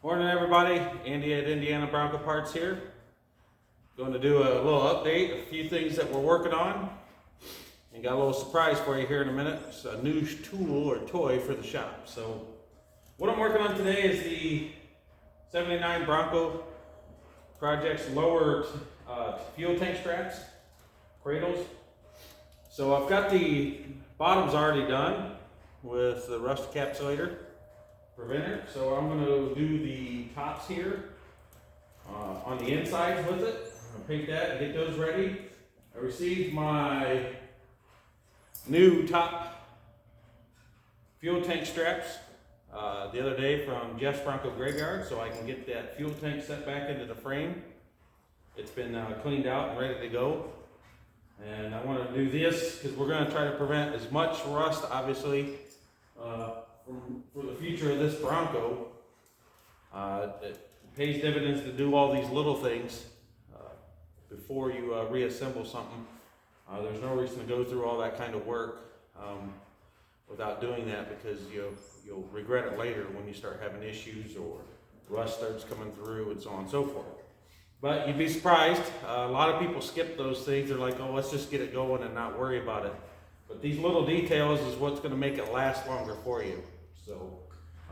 Morning everybody, Andy at Indiana Bronco Parts here. Going to do a little update, a few things that we're working on, and got a little surprise for you here in a minute. It's a new tool or toy for the shop. So what I'm working on today is the 79 Bronco Project's lower fuel tank straps, cradles. So I've got the bottoms already done with the rust encapsulator preventer. So I'm going to do the tops here on the insides with it. I'm going to paint that and get those ready. I received my new top fuel tank straps the other day from Jeff's Bronco Graveyard, so I can get that fuel tank set back into the frame. It's been cleaned out and ready to go. And I want to do this because we're going to try to prevent as much rust, obviously, for the future of this Bronco. It pays dividends to do all these little things before you reassemble something. There's no reason to go through all that kind of work without doing that, because you'll regret it later when you start having issues or rust starts coming through and so on and so forth. But you'd be surprised. A lot of people skip those things. They're like, oh, let's just get it going and not worry about it. But these little details is what's going to make it last longer for you. So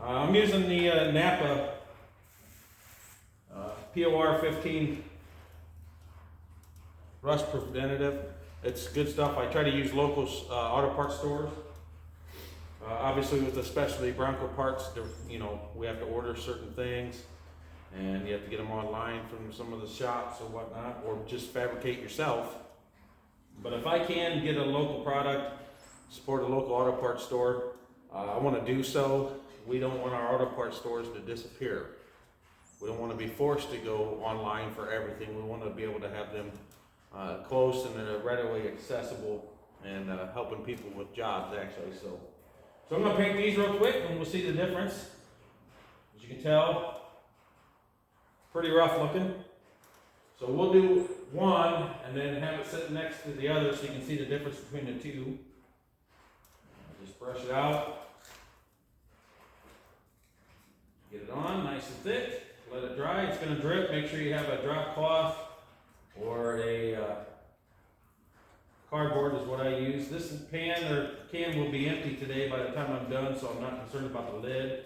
I'm using the Napa POR 15 rust preventative. It's good stuff. I try to use local auto parts stores. Obviously, with the specialty Bronco parts, we have to order certain things, and you have to get them online from some of the shops or whatnot, or just fabricate yourself. But if I can get a local product, support a local auto parts store, I want to do so. We don't want our auto parts stores to disappear. We don't want to be forced to go online for everything. We want to be able to have them close and readily accessible, and helping people with jobs, actually. So I'm going to paint these real quick and we'll see the difference. As you can tell, pretty rough looking. So we'll do one and then have it sit next to the other so you can see the difference between the two. Just brush it out. Get it on nice and thick. Let it dry. It's going to drip. Make sure you have a drop cloth or a cardboard is what I use. This pan or can will be empty today by the time I'm done, so I'm not concerned about the lid.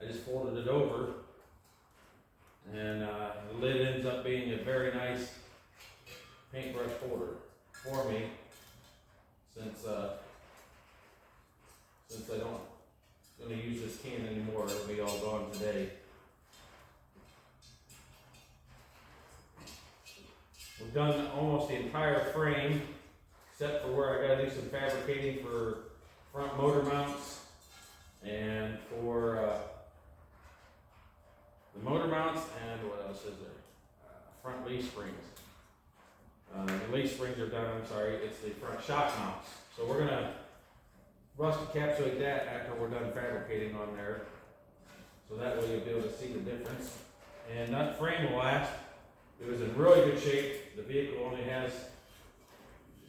I just folded it over, and the lid ends up being a very nice paintbrush holder for me, since I don't going to use this can anymore. It'll be all gone today. We've done almost the entire frame, except for where I got to do some fabricating for front motor mounts and for the motor mounts, and what else is there? Front leaf springs. The leaf springs are done, I'm sorry, it's the front shock mounts. So we're going to rust encapsulate that after we're done fabricating on there. So that way you'll be able to see the difference. And that frame will last. It was in really good shape. The vehicle only has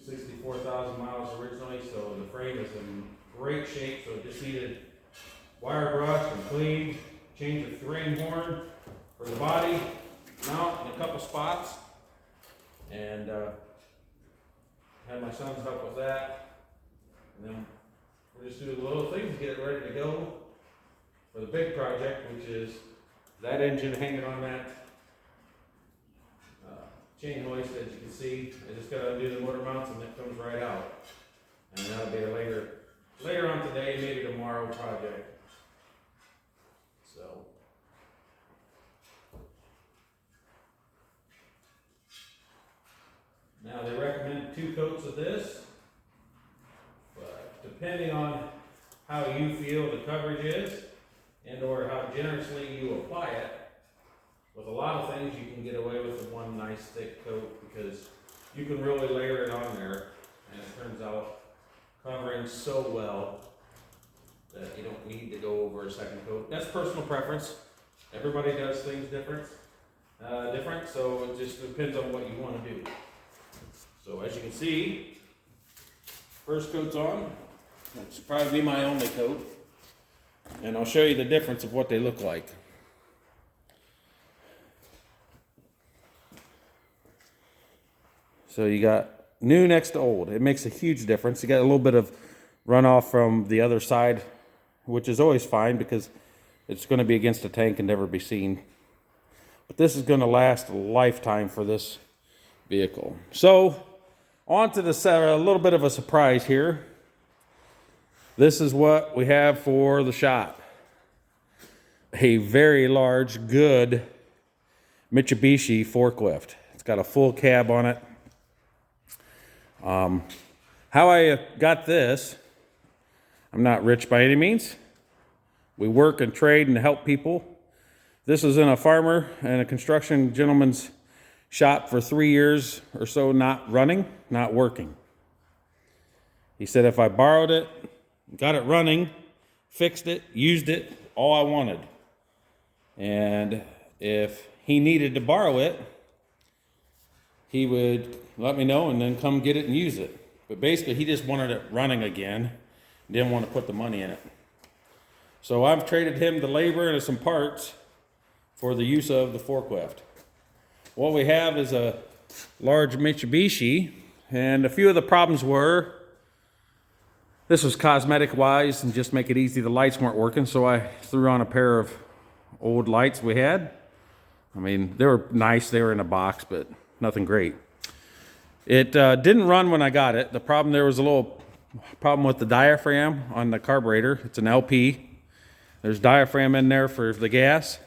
64,000 miles originally, so the frame is in great shape. So it just needed wire brushed and cleaned, change the frame horn for the body mount in a couple spots, and had my sons help with that. And then we're just doing little things to get it ready to go for the big project, which is that engine hanging on that chain hoist. As you can see, I just got to undo the motor mounts and it comes right out. And that'll be a later on today, maybe tomorrow project. So now they recommend 2 coats of this, but depending on how you feel the coverage is and or how generously you apply it, with a lot of things you can get away with one nice thick coat, because you can really layer it on there, and it turns out covering so well that you don't need to go over a second coat. That's personal preference. Everybody does things different, so it just depends on what you want to do. So as you can see, first coat's on. It's probably be my only coat, and I'll show you the difference of what they look like. So you got new next to old. It makes a huge difference. You got a little bit of runoff from the other side, which is always fine because it's going to be against the tank and never be seen. But this is going to last a lifetime for this vehicle. So on to a little bit of a surprise here. This is what we have for the shop. A very large, good Mitsubishi forklift. It's got a full cab on it. How I got this, I'm not rich by any means. We work and trade and help people. This was in a farmer and a construction gentleman's shop for 3 years or so, not running, not working. He said if I borrowed it, got it running, fixed it, used it, all I wanted. And if he needed to borrow it, he would let me know and then come get it and use it. But basically, he just wanted it running again, didn't want to put the money in it. So I've traded him the labor and some parts for the use of the forklift. What we have is a large Mitsubishi, and a few of the problems were, this was cosmetic wise and just make it easy, the lights weren't working, so I threw on a pair of old lights we had. I mean, they were nice, they were in a box, but nothing great. It didn't run when I got it. The problem, there was a little problem with the diaphragm on the carburetor. It's an LP. There's diaphragm in there for the gas.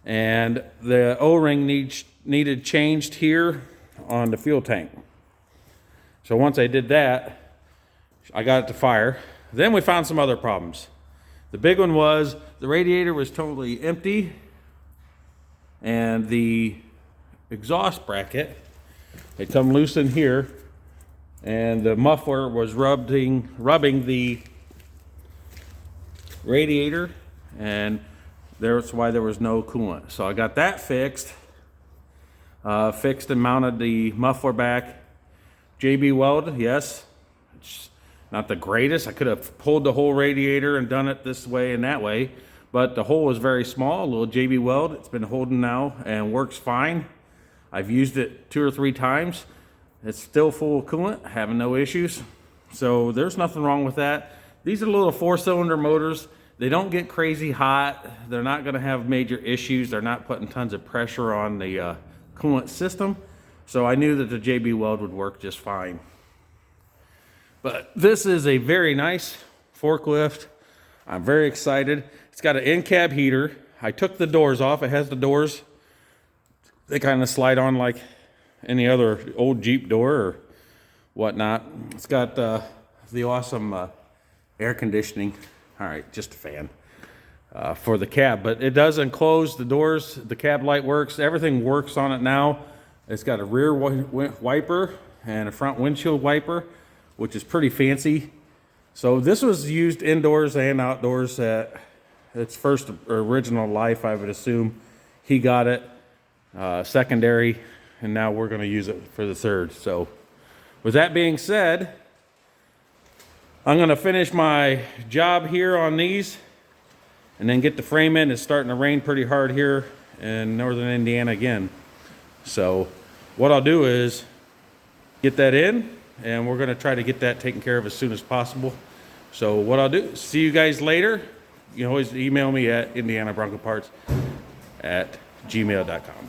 And the O-ring needed changed here on the fuel tank. So once I did that, I got it to fire. Then we found some other problems. The big one was the radiator was totally empty, and the exhaust bracket had come loose in here, and the muffler was rubbing the radiator, and that's why there was no coolant. So I got that fixed, and mounted the muffler back. JB weld, yes, it's not the greatest. I could have pulled the whole radiator and done it this way and that way, but the hole was very small, a little JB weld. It's been holding now and works fine. I've used it 2 or 3 times. It's still full of coolant, having no issues. So there's nothing wrong with that. These are little 4-cylinder motors. They don't get crazy hot. They're not gonna have major issues. They're not putting tons of pressure on the coolant system. So I knew that the JB weld would work just fine. But this is a very nice forklift. I'm very excited. It's got an in-cab heater. I took the doors off. It has the doors. They kind of slide on like any other old Jeep door or whatnot. It's got the awesome air conditioning. All right, just a fan for the cab, but it does enclose the doors. The cab light works. Everything works on it now. It's got a rear wiper and a front windshield wiper, which is pretty fancy. So this was used indoors and outdoors at its first original life, I would assume. He got it secondary, and now we're going to use it for the third. So with that being said, I'm going to finish my job here on these and then get the frame in. It's starting to rain pretty hard here in northern Indiana again. So what I'll do is get that in, and we're going to try to get that taken care of as soon as possible. So what I'll do, see you guys later. You can always email me at indianabroncoparts@gmail.com.